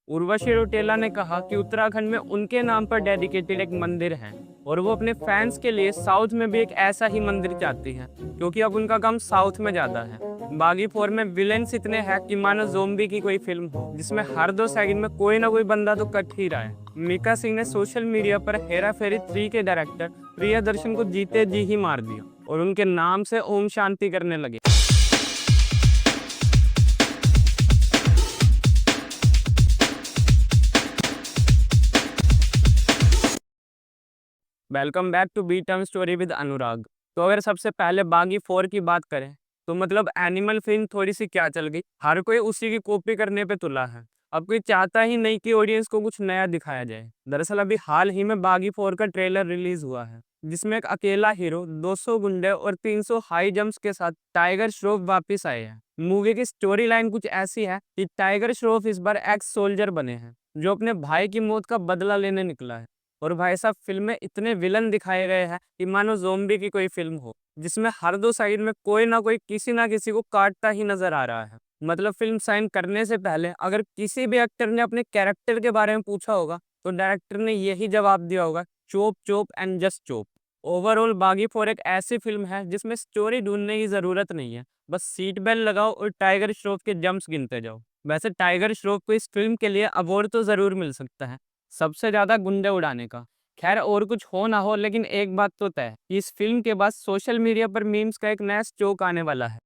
उर्वशी रौटेला ने कहा कि उत्तराखंड में उनके नाम पर डेडिकेटेड एक मंदिर है और वो अपने फैंस के लिए साउथ में भी एक ऐसा ही मंदिर चाहती हैं, क्योंकि अब उनका काम साउथ में ज़्यादा है। बागी 4 में विलेंस इतने हैं कि मानो ज़ोंबी की कोई फिल्म हो, जिसमें हर 2 सेकंड में कोई ना कोई बंदा तो कट ही रहा है। मीका सिंह ने सोशल मीडिया पर हेरा फेरी 3 के डायरेक्टर प्रियदर्शन को जीते जी ही मार दिया और उनके नाम से ओम शांति करने लगे। Welcome back to B term story with Anurag. तो अगर सबसे पहले बागी 4 की बात करें, तो मतलब एनिमल फिल्म थोड़ी सी क्या चल गई, हर कोई उसी की कॉपी करने पे तुला है। अब कोई चाहता ही नहीं कि ऑडियंस को कुछ नया दिखाया जाए। दरअसल अभी हाल ही में बागी 4 का ट्रेलर रिलीज हुआ है, जिसमें एक अकेला हीरो, 200 गुंडे और 300 हाई जंप्स के साथ टाइगर श्रॉफ वापिस आए हैं। मूवी की स्टोरी लाइन कुछ ऐसी है कि टाइगर श्रॉफ इस बार एक्स सोल्जर बने हैं, जो अपने भाई की मौत का बदला लेने निकला है। और भाई साहब, फिल्म में इतने विलन दिखाए गए हैं कि मानो ज़ोंबी की कोई फिल्म हो, जिसमें हर 2 साइड में कोई ना कोई किसी ना किसी को काटता ही नजर आ रहा है। मतलब फिल्म साइन करने से पहले अगर किसी भी एक्टर ने अपने कैरेक्टर के बारे में पूछा होगा, तो डायरेक्टर ने यही जवाब दिया होगा, chop chop and just chop. Overall बागी 4 एक ऐसी फिल्म है जिसमें स्टोरी ढूंढने की जरूरत नहीं है, बस सीट बेल्ट लगाओ और टाइगर श्रॉफ के जंप्स गिनते जाओ। वैसे टाइगर श्रॉफ को इस फिल्म के लिए अवार्ड तो जरूर मिल सकता है, सबसे ज्यादा गुंडे उड़ाने का। खैर, और कुछ हो ना हो, लेकिन एक बात तो तय है कि इस फिल्म के बाद सोशल मीडिया पर मीम्स का एक नया स्ट्रोक आने वाला है।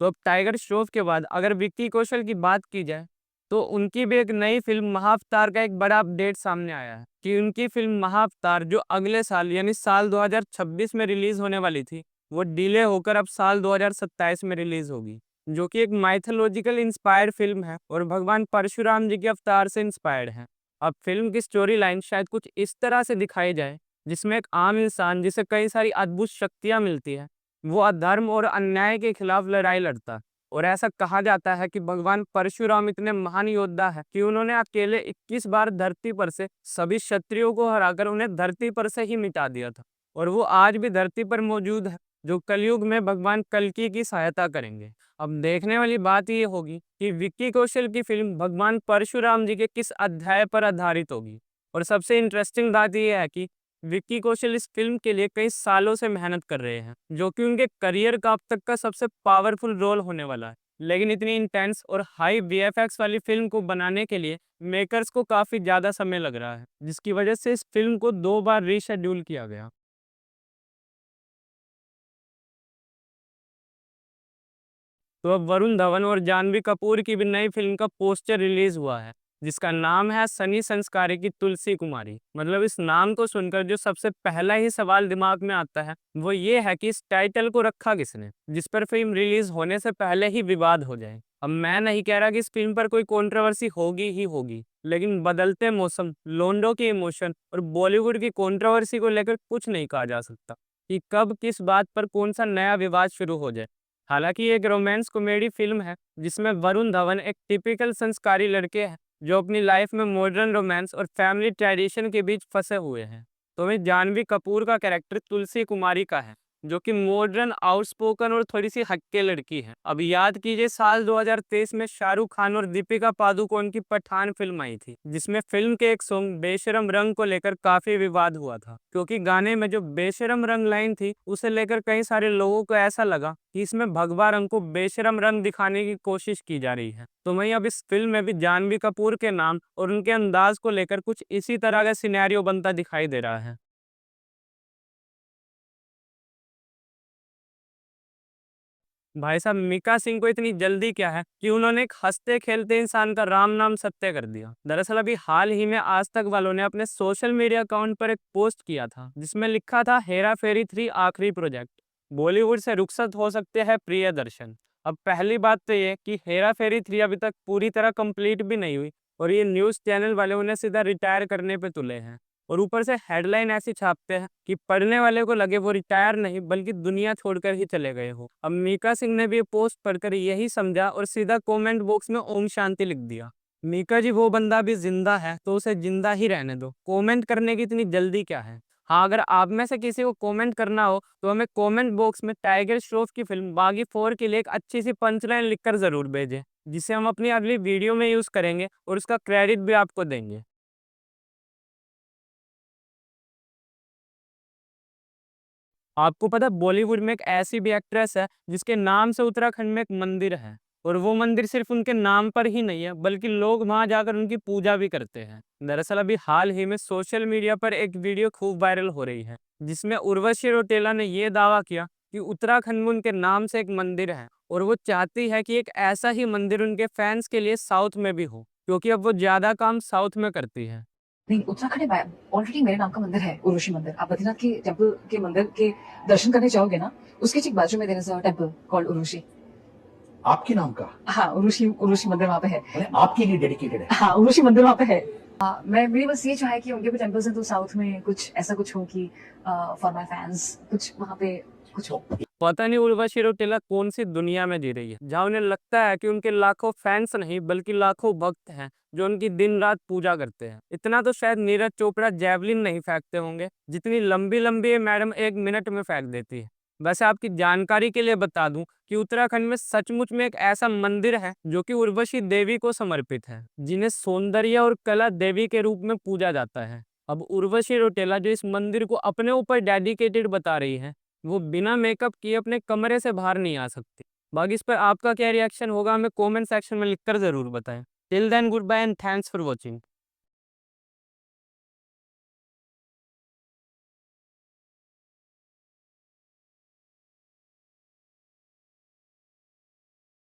तो अब टाइगर श्रॉफ के बाद अगर विक्की कौशल की बात की जाए, तो उनकी भी एक नई फिल्म महाअवतार का एक बड़ा अपडेट सामने आया है कि उनकी फिल्म महाअवतार, जो अगले साल यानी साल 2026 में रिलीज होने वाली थी, वो डिले होकर अब साल 2027 में रिलीज होगी, जो कि एक माइथोलॉजिकल इंस्पायर्ड फिल्म है और भगवान परशुराम जी के अवतार से इंस्पायर्ड है। अब फिल्म की स्टोरी लाइन शायद कुछ इस तरह से दिखाई जाए, जिसमें एक आम इंसान जिसे कई सारी अद्भुत शक्तियां मिलती है, वो अधर्म और अन्याय के खिलाफ लड़ाई लड़ता। और ऐसा कहा जाता है कि भगवान परशुराम इतने महान योद्धा है कि उन्होंने अकेले 21 बार धरती पर से सभी क्षत्रियों को हराकर उन्हें धरती पर से ही मिटा दिया था। और वो आज भी धरती पर मौजूद है, जो कलयुग में भगवान कल्कि की सहायता करेंगे। अब देखने वाली बात ये होगी कि विक्की कौशल की फिल्म भगवान परशुराम जी के किस अध्याय पर आधारित होगी। और सबसे इंटरेस्टिंग बात यह है कि विक्की कौशल इस फिल्म के लिए कई सालों से मेहनत कर रहे हैं, जो कि उनके करियर का अब तक का सबसे पावरफुल रोल होने वाला है। लेकिन इतनी इंटेंस और हाई वीएफएक्स वाली फिल्म को बनाने के लिए मेकर्स को काफी ज्यादा समय लग रहा है, जिसकी वजह से इस फिल्म को 2 बार रीशेड्यूल किया गया। तो अब वरुण धवन और जानवी कपूर की भी नई फिल्म का पोस्टर रिलीज हुआ है, जिसका नाम है सनी संस्कारी की तुलसी कुमारी। मतलब इस नाम को सुनकर जो सबसे पहला ही सवाल दिमाग में आता है, वो ये है कि इस टाइटल को रखा किसने, जिस पर फिल्म रिलीज होने से पहले ही विवाद हो जाए। अब मैं नहीं कह रहा कि इस फिल्म पर कोई कंट्रोवर्सी होगी ही होगी, लेकिन बदलते मौसम, लोंडो की इमोशन और बॉलीवुड की कंट्रोवर्सी को लेकर कुछ नहीं कहा जा सकता कि कब किस बात पर कौन सा नया विवाद शुरू हो जाए। हालांकि ये एक रोमांस कॉमेडी फिल्म है, जिसमें वरुण धवन एक टिपिकल संस्कारी लड़के हैं, जो अपनी लाइफ में मॉडर्न रोमांस और फैमिली ट्रेडिशन के बीच फंसे हुए हैं। तो वहीं जानवी कपूर का कैरेक्टर तुलसी कुमारी का है, जो कि मॉडर्न, आउटस्पोकन और थोड़ी सी हटके लड़की है। अब याद कीजिए, साल 2023 में शाहरुख खान और दीपिका पादुकोण की पठान फिल्म आई थी, जिसमें फिल्म के एक सॉन्ग बेशरम रंग को लेकर काफी विवाद हुआ था, क्योंकि गाने में जो बेशरम रंग लाइन थी, उसे लेकर कई सारे लोगों को ऐसा लगा कि इसमें भगवा रंग को बेशरम रंग दिखाने की कोशिश की जा रही है। तो वहीं अब इस फिल्म में भी जानवी कपूर के नाम और उनके अंदाज को लेकर कुछ इसी तरह का सिनेरियो बनता दिखाई दे रहा है। भाई साहब, मीका सिंह को इतनी जल्दी क्या है कि उन्होंने एक हंसते खेलते इंसान का राम नाम सत्य कर दिया। दरअसल अभी हाल ही में आज तक वालों ने अपने सोशल मीडिया अकाउंट पर एक पोस्ट किया था, जिसमें लिखा था, हेरा फेरी 3 आखिरी प्रोजेक्ट, बॉलीवुड से रुखसत हो सकते हैं प्रियदर्शन। अब पहली बात तो ये कि हेरा फेरी 3 अभी तक पूरी तरह कंप्लीट भी नहीं हुई, और ये न्यूज़ चैनल वाले उन्हें सीधा रिटायर करने पे तुले हैं। और ऊपर से हेडलाइन ऐसी छापते हैं कि पढ़ने वाले को लगे वो रिटायर नहीं बल्कि दुनिया छोड़कर ही चले गए हो। अब मीका सिंह ने भी ये पोस्ट पढ़कर यही समझा और सीधा कमेंट बॉक्स में ओम शांति लिख दिया। मीका जी, वो बंदा भी जिंदा है तो उसे जिंदा ही रहने दो, कमेंट करने की इतनी जल्दी क्या है। हाँ, अगर आप में से किसी को कमेंट करना हो तो हमें कमेंट बॉक्स में टाइगर श्रॉफ की फ़िल्म बागी 4 के लिए एक अच्छी-सी पंच लाइन लिखकर ज़रूर भेजें, जिसे हम अपनी अगली वीडियो में यूज़ करेंगे और उसका क्रेडिट भी आपको देंगे। आपको पता है बॉलीवुड में एक ऐसी भी एक्ट्रेस है जिसके नाम से उत्तराखंड में एक मंदिर है और वो मंदिर सिर्फ उनके नाम पर ही नहीं है बल्कि लोग वहां जाकर उनकी पूजा भी करते हैं। दरअसल अभी हाल ही में सोशल मीडिया पर एक वीडियो खूब वायरल हो रही है जिसमें उर्वशी रौतेला ने ये दावा किया कि उत्तराखंड में उनके नाम से एक मंदिर है और वो चाहती है कि एक ऐसा ही मंदिर उनके फैंस के लिए साउथ में भी हो क्योंकि अब वो ज्यादा काम साउथ में करती है। नहीं, उत्तराखंड में ऑलरेडी मेरे नाम का मंदिर है, उर्वशी मंदिर। आप बद्रीनाथ के टेम्पल के मंदिर के दर्शन करने जाओगे ना, उसके ठीक बाजू में there is a temple called Urvashi. आपके नाम का? हाँ, उर्वशी उर्वशी मंदिर वहाँ पे है। मतलब आपके लिए डेडिकेटेड है? हाँ, उर्वशी मंदिर वहाँ पे है। मेरी बस ये चाह है कि उनके भी टेम्पल्स हैं तो साउथ में कुछ ऐसा कुछ हो कि फॉर माय फैन्स कुछ वहाँ पे कुछ हो। पता नहीं उर्वशी रौतेला कौन सी दुनिया में जी रही है जहाँ उन्हें लगता है कि उनके लाखों फैंस नहीं बल्कि लाखों भक्त हैं जो उनकी दिन रात पूजा करते हैं। इतना तो शायद नीरज चोपड़ा जैवलिन नहीं फेंकते होंगे जितनी लंबी लंबी ये मैडम 1 मिनट में फेंक देती है। वैसे आपकी जानकारी के लिए बता दूं कि उत्तराखंड में सचमुच में एक ऐसा मंदिर है जो कि उर्वशी देवी को समर्पित है जिन्हें सौंदर्य और कला देवी के रूप में पूजा जाता है। अब उर्वशी रौतेला जो इस मंदिर को अपने ऊपर डेडिकेटेड बता रही है वो बिना मेकअप किए अपने कमरे से बाहर नहीं आ सकती। बाकी इस पर आपका क्या रिएक्शन होगा हमें कमेंट सेक्शन में लिखकर ज़रूर बताएं। Till then goodbye and thanks for watching.